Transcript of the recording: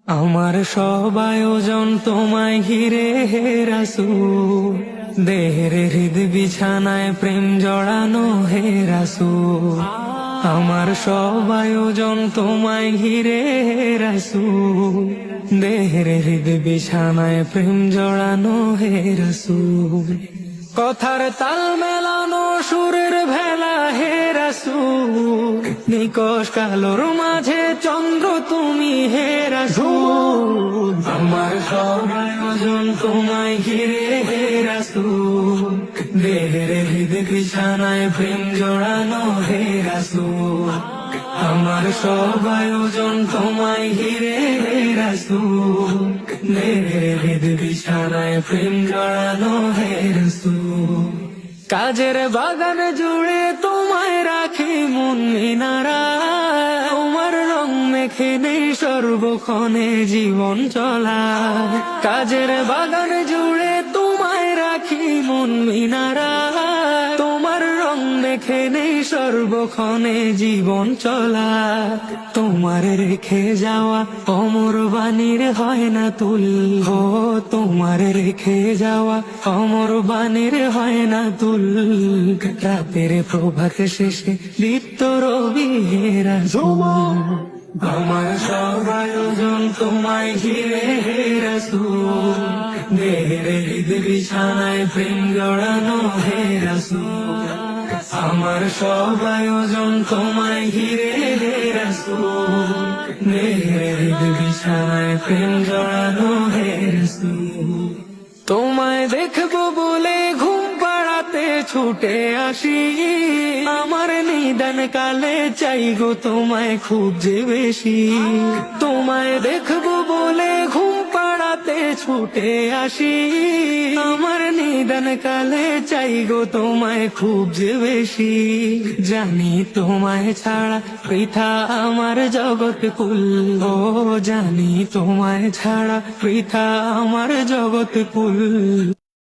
আমার সব আয়োজন তোমায় ঘিরে হে রাসূল, দেহের হৃদ বিছানায় প্রেম জড়ানো হে রাসূল। আমার সব আয়োজন তোমায় ঘিরে হে রাসূল, দেহের হৃদ বিছানায় প্রেম জড়ানো হে রাসূল। কথার তাল মেলানো সুরের ভেলা হে রাসূল, নিকশ কালোর মাঝে চন্দ্র তুমি হে রাসূল। আমার সব আয়োজন তোমায় ঘিরে হে রাসূল, দেহের হৃদ বিছানায় প্রেম জড়ানো হে রাসূল। আমার সব আয়োজন তোমায় ঘিরে হে রাসূল, দেহের হৃদ বিছানায় প্রেম জড়ানো হে রাসূল। কাজের বাগান জুড়ে তোমায় রাখি মন মিনারা, তোমার রং মেখে নেই সর্বক্ষণে জীবন চলা। কাজের বাগান জুড়ে তোমায় রাখি মন মিনারা, তোমার রং মেখে নেই সর্বক্ষণে জীবন চলা। তোমার রেখে যাওয়া অমর বাণীর হয় না তুল, ও তোমার রেখে যাওয়া অমর বাণীর হয় না তুল। রাতের প্রভাত শেষে দীপ্ত রবি হে রাসূল। আমার সব আয়োজন তোমায় ঘিরে হে রাসূল, দেহের হৃদ বিছানায় প্রেম জড়ানো হে রাসূল। আমার সব আয়োজন তোমায় ঘিরে হে রাসূল, দেহের হৃদ বিছানায় প্রেম জড়ানো হে রাসূল। তোমায় দেখবো বলে ঘুম পাড়াতে ছুটে আসি, আমার নিদান কালে চাই গো তোমায় খুব যে বেশি। তোমায় দেখবো বলে ঘুম পাড়াতে ছুটে আসি, আমার নিদান কালে চাই গো তোমায় খুব যে বেশি। জানি তোমায় ছাড়া পৃথা আমার জগৎ কুল, ও জানি তোমায় ছাড়া পৃথা আমার জগৎ কুল।